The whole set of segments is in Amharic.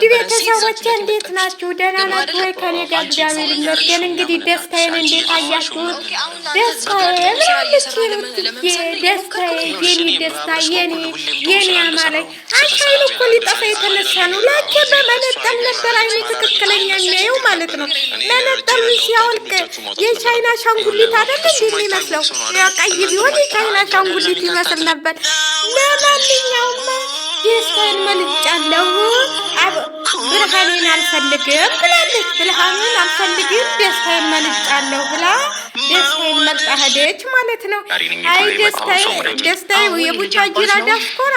ውድ ቤተሰቦቼ እንዴት ናችሁ? ደህና ናችሁ ወይ? ከኔ ጋር እግዚአብሔር ይመስገን። እንግዲህ ደስታዬን እንዴት አያችሁት? ደስታዬ የኔ ደስታ የኔ አማረኝ። አይኑ እኮ ሊጠፋ የተነሳ ነው። ላኬ በመነጠል ነበር አይኑ ትክክለኛ የሚያየው ማለት ነው። መነጠል ሲያወልቅ የቻይና ሻንጉሊት አይደል የሚመስለው? ቀይ ቢሆን የቻይና ሻንጉሊት ይመስል ነበር። ለማንኛውም ደስታን መልጫለሁ። ብርሃኔን አልፈልግም ብላለች። ብርሃኔን አልፈልግም ደስታን መልጫለሁ ብላ ደስታን መልጣ ሄደች ማለት ነው። አይ ደስታዬ የቡታጅራ ዲያስፖራ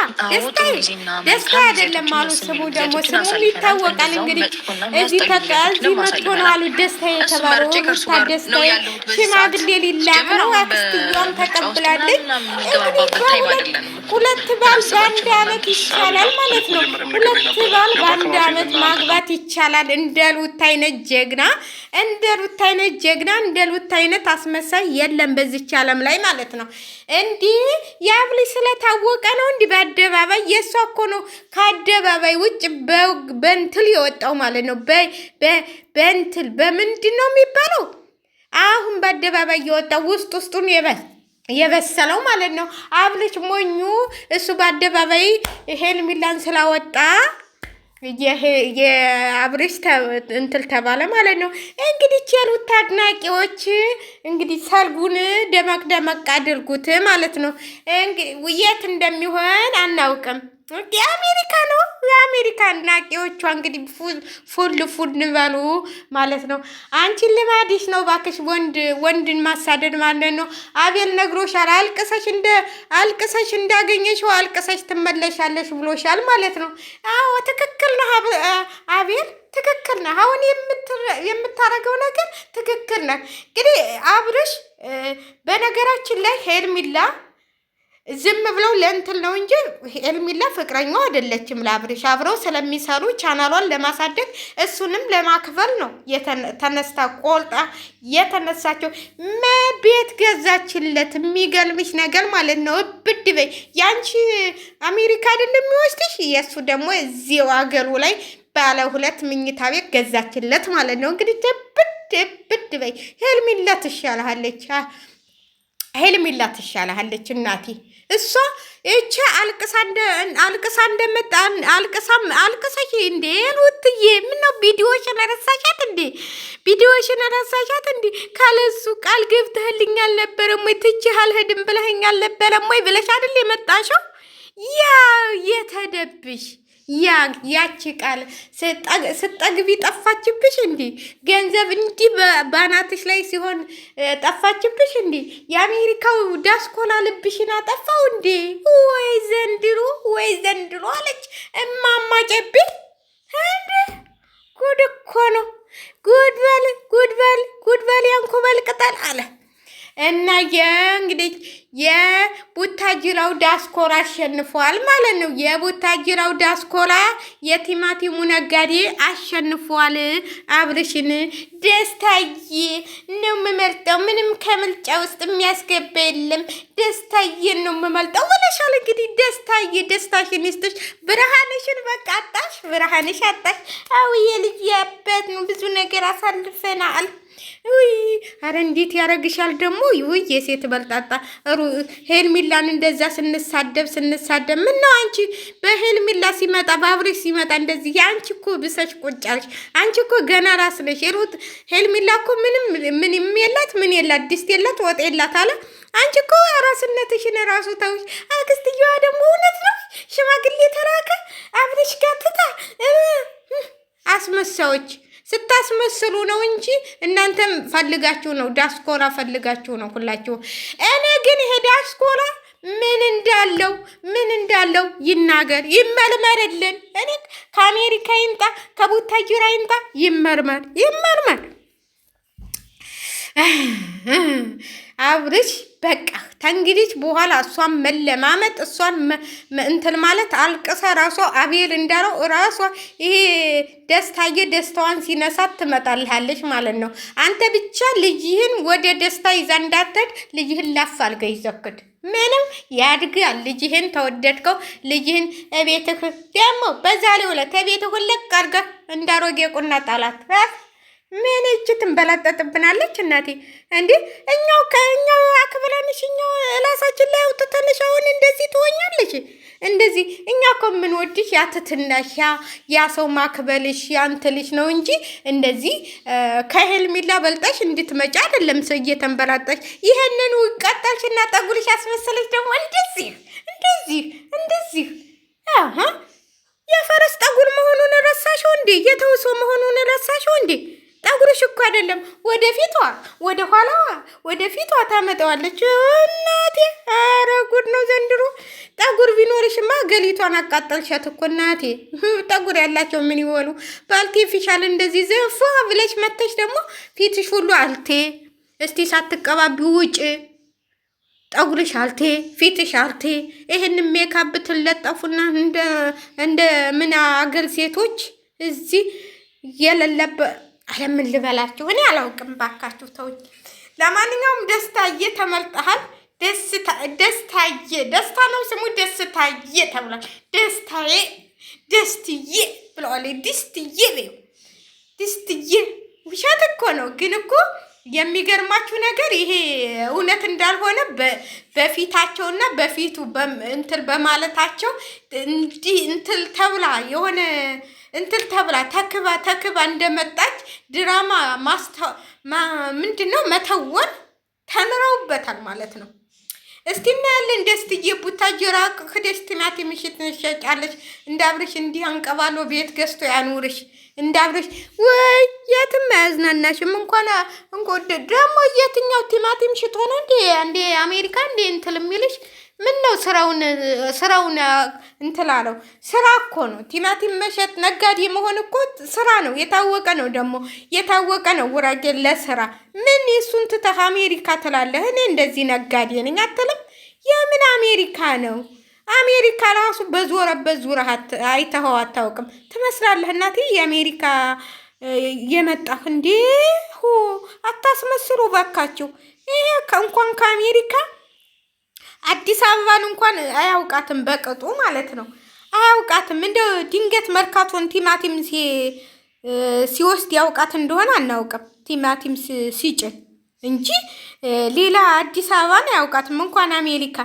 ደስታ አይደለም አሉ። ስሙ ደግሞ ስሙ ይታወቃል። እንግዲህ እዚህ መጥቶ ነው አሉ ደስታ የተባለው። ሩታ ደስታዬ ሽማግሌ ሊላክ ነው። አክስትየዋን ተቀብላለች። እንግዲህ ሁለት ባል በአንድ ዓመት ይቻላል ማለት ነው። ሁለት ባል በአንድ ዓመት ማግባት ይቻላል። እንደ ሩታ አይነት ጀግና እንደ ሩታ አይነት አስመሳይ የለም በዚች ዓለም ላይ ማለት ነው። እንዲህ ያብሊ ስለታወቀ ነው እንዲህ በአደባባይ የሷ እኮ ነው ከአደባባይ ውጭ በእንትል የወጣው ማለት ነው። በእንትል በምንድን ነው የሚባለው? አሁን በአደባባይ የወጣው ውስጡን የበሰለው ማለት ነው። አብልጭ ሞኙ እሱ በአደባባይ ሄርሜላን ስላወጣ የአብርሽ እንትል ተባለ ማለት ነው። እንግዲህ ሩታ አድናቂዎች እንግዲህ ሰርጉን ደመቅ አድርጉት ማለት ነው። እንግዲህ የት እንደሚሆን አናውቅም። የአሜሪካ ነው። የአሜሪካ አድናቂዎቿ እንግዲህ ፉል በሉ ማለት ነው። አንቺን ልማድሽ ነው ባክሽ ወንድን ማሳደድ ማለት ነው። አቤል ነግሮሻል። አልቅሰሽ እንዳገኘሽው አልቅሰሽ ትመለሻለሽ ብሎሻል ማለት ነው። አዎ ትክክል ነው አቤል ትክክል ነው። አሁን የምታረገው ነገር ትክክል ነው። እንግዲህ አብርሽ በነገራችን ላይ ሄርሜላ ዝም ብለው ለእንትን ነው እንጂ ሄርሜላ ፍቅረኛው አይደለችም ለአብርሽ። አብረው ስለሚሰሩ ቻናሏን ለማሳደግ እሱንም ለማክፈል ነው ተነስታ ቆልጣ የተነሳቸው። ቤት ገዛችለት። የሚገልምሽ ነገር ማለት ነው። እብድ በይ። ያንቺ አሜሪካ አይደለም የሚወስድሽ፣ የእሱ ደግሞ እዚው አገሩ ላይ ባለ 2 መኝታ ቤት ገዛችለት ማለት ነው። እንግዲህ እብድ በይ። ሄርሜላ ትሻላለች እናቴ። እሷ እቻ አልቅሳ እንደመጣ አልቅሰሽ እንዴ ሩትዬ? ምነው ቪዲዮሽን ረሳሻት እንዴ? ካለሱ ቃል ገብተህልኝ አልነበረም ወይ? ትቼህ አልሄድም ብለኸኝ አልነበረም ወይ ብለሽ አይደል የመጣሽው? ያ የተደብሽ ያቺ ቃል ስጠግቢ ጠፋችብሽ እንዲ? ገንዘብ እንዲህ ባናትሽ ላይ ሲሆን ጠፋችብሽ እንዲ? የአሜሪካው ዳስኮላ ልብሽን አጠፋው እንዴ? ወይ ዘንድሮ አለች እማማ ጨቤ። ጉድ እኮ ነው። ጉድ በል ያንኮበል ቅጠል አለ እና እንግዲህ የቡታጅራው ዳስኮራ አሸንፏል ማለት ነው። የቡታጅራው ዳስኮራ የቲማቲሙ ነጋዴ አሸንፏል አብርሽን። ደስታዬ ነው የምመርጠው። ምንም ከምርጫ ውስጥ የሚያስገባ የለም። ደስታዬን ነው የምመርጠው ብለሻል። እንግዲህ ደስታሽን ይስጥሽ። ብርሃንሽን በቃ አጣሽ። ብርሃንሽ አጣሽ። አው የልጅ ያበት ነው። ብዙ ነገር አሳልፈናል። አረ እንዴት ያረግሻል ደግሞ? የሴት በልጣጣ ሄርሜላን እንደዛ ስንሳደብ ምን ነው አንቺ በሄርሜላ ሲመጣ በአብርሽ ሲመጣ እንደዚህ አንቺ እኮ ብሰሽ ቁጫለሽ። አንቺ እኮ ገና ራስ ነሽ። ሄርሜላ እኮ ምንም የላት ድስት የላት ወጥ የላት አለ። አንቺ እኮ ራስነትሽን ራሱ ተውሽ። አክስትየዋ ደግሞ እውነት ነው ሽማግሌ ተላከ አብርሽ ጋር ትታ አስመሳዮች ስታስመስሉ ነው እንጂ እናንተም ፈልጋችሁ ነው። ዳስኮራ ፈልጋችሁ ነው ሁላችሁ። እኔ ግን ይሄ ዳስኮራ ምን እንዳለው ይናገር፣ ይመርመርልን። እኔ ከአሜሪካ ይምጣ ከቡታጅራ ይምጣ፣ ይመርመር። አብርሽ በቃ ተንግዲህ በኋላ እሷን መለማመጥ እሷን እንትን ማለት አልቅሰ ራሷ አቤል እንዳለው ራሷ ይሄ ደስታዬ ደስታዋን ሲነሳት ትመጣልሃለች ማለት ነው። አንተ ብቻ ልጅህን ወደ ደስታ ይዛ እንዳትሄድ ልጅህን ላፍ አልገህ ይዘክድ ምንም ያድጋል። ልጅህን ተወደድከው ልጅህን እቤትህ ደግሞ በዛ ላይ ውለት እቤትህ ለቅ አድርገህ እንዳሮጌ ቁና ጣላት። ምን እጅ ትንበላጠጥብናለች እናቴ እንዴ! እኛው አክብረንሽ እኛው ራሳችን ላይ አውጥተንሽ አሁን እንደዚህ ትሆኛለሽ? እንደዚህ እኛ እኮ የምንወድሽ ያትትናሽ ያ ሰው ማክበልሽ ያንትልሽ ነው እንጂ እንደዚህ ከሄልሚላ በልጠሽ እንድትመጪ አይደለም። ሰው እየተንበላጠሽ ይሄንን ቀጠልሽና ጠጉልሽ ያስመሰለች ደግሞ እንደዚህ የፈረስ ጠጉር መሆኑን ረሳሽው እንዴ? የተውሶ መሆኑን ረሳሽው እንዴ? ጠጉርሽ እኮ አይደለም ወደፊቷ ወደ ኋላዋ ወደፊቷ ታመጣዋለች እናቴ። ኧረ ጉድ ነው ዘንድሮ። ጠጉር ቢኖርሽማ ገሊቷን አቃጠልሻት እኮ እናቴ። ጠጉር ያላቸው ምን ይሆኑ? በአርቲፊሻል እንደዚህ ዘፎ ብለሽ መተሽ ደግሞ ፊትሽ ሁሉ አልቴ። እስቲ ሳትቀባቢ ውጭ። ጠጉርሽ አልቴ፣ ፊትሽ አልቴ። ይህን ሜካፕ ትለጠፉና እንደ ምን አገር ሴቶች እዚህ የሌለበ አለምን ልበላችሁ እኔ አላውቅም። ባካችሁ ተውኝ። ለማንኛውም ደስታዬ ተመርጠሃል። ደስታ ነው ስሙ፣ ደስታዬ ተብሏል። ደስታዬ ደስትዬ ብለዋል። ድስትዬ ውሸት እኮ ነው። ግን እኮ የሚገርማችሁ ነገር ይሄ እውነት እንዳልሆነ በፊታቸውና በፊቱ እንትል በማለታቸው እንዲህ እንትል ተብላ የሆነ እንትል ተብላ ተክባ እንደመጣች ድራማ ምንድነው መተወን ተምረውበታል ማለት ነው። እስቲ እናያለን። ደስትዬ ቡታጅራ ክደሽ ቲማቲም ምሽት እንሸጫለሽ። እንዳብርሽ እንዲህ አንቀባሎ ቤት ገዝቶ ያኑርሽ። እንዳብርሽ ወይ የትም አያዝናናሽም። እንኳን ደግሞ የትኛው ቲማቲም ሽቶ ነው እንዴ አሜሪካ እንዴ እንትል የሚልሽ? ምን ነው ስራውን እንትላለው? ስራ እኮ ነው። ቲማቲም መሸጥ ነጋዴ መሆን እኮ ስራ ነው። የታወቀ ነው ደግሞ የታወቀ ነው። ውራጌ ለስራ ምን እሱን ትተህ አሜሪካ ትላለህ? እኔ እንደዚህ ነጋዴ ነኝ አትልም? የምን አሜሪካ ነው? አሜሪካ ራሱ በዞረበት ዙረህ አይተኸው አታውቅም። ትመስላለህ እናቴ የአሜሪካ የመጣህ እንዴ? አታስመስሩ ባካችሁ። ይሄ እንኳን ከአሜሪካ አዲስ አበባን እንኳን አያውቃትም በቅጡ ማለት ነው። አያውቃትም። እንደው ድንገት መርካቶን ቲማቲም ሲወስድ ያውቃት እንደሆነ አናውቅም። ቲማቲም ሲጭን እንጂ ሌላ አዲስ አበባን አያውቃትም እንኳን አሜሪካ።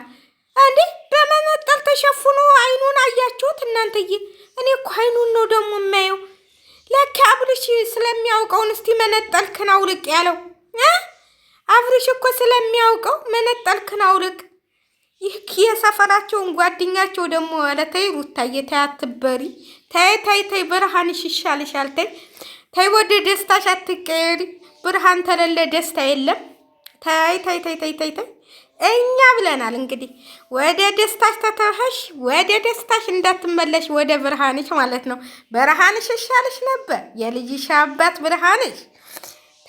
እንዴ በመነጠል ተሸፍኖ አይኑን አያችሁት እናንተዬ? እኔ እኮ አይኑን ነው ደግሞ የማየው። ለካ አብርሽ ስለሚያውቀውን እስቲ መነጠልክን አውልቅ ያለው አብርሽ እኮ ስለሚያውቀው መነጠልክን አውልቅ። ይህ የሰፈራቸውን ጓደኛቸው ደግሞ አለታይ ሩታዬ ተይ አትበሪ። ተይ ብርሃንሽ ይሻልሻል። ተይ ወደ ደስታሽ አትቀየሪ። ብርሃን ተለለ ደስታ የለም። ተይ እኛ ብለናል እንግዲህ ወደ ደስታሽ ተተኸሽ ወደ ደስታሽ እንዳትመለሽ ወደ ብርሃንሽ ማለት ነው። ብርሃንሽ ይሻልሽ ነበር የልጅሽ አባት ብርሃንሽ።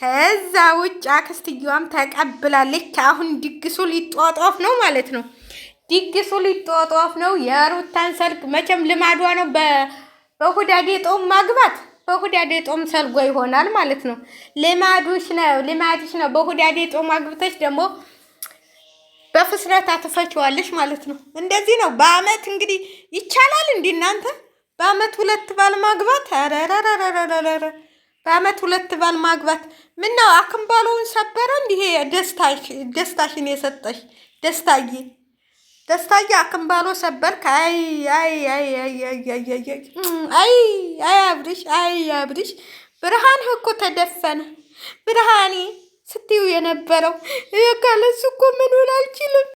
ከዛ ውጭ አክስትየዋም ተቀብላለች። አሁን ድግሱ ሊጧጧፍ ነው ማለት ነው። ድግሱ ሊጧጧፍ ነው። የሩታን ሰርግ መቼም ልማዷ ነው። በሁዳዴ ጦም ማግባት በሁዳዴ ጦም ሰርጓ ይሆናል ማለት ነው። ልማድሽ ነው። በሁዳዴ ጦም አግብተሽ ደግሞ በፍስረት አትፈችዋለሽ ማለት ነው። እንደዚህ ነው። በአመት እንግዲህ ይቻላል እንዲህ እናንተ በአመት 2 ባል ማግባት። አረረረረረረ በአመት 2 ባል ማግባት ምን ነው? አክምባሎውን ሰበረ እንዲህ ደስታሽን የሰጠሽ ደስታዬ አክምባሎ ሰበርክ። አብርሽ ብርሃን እኮ ተደፈነ። ብርሃኔ ስትዩ የነበረው ካለሱ እኮ ምን አልችልም።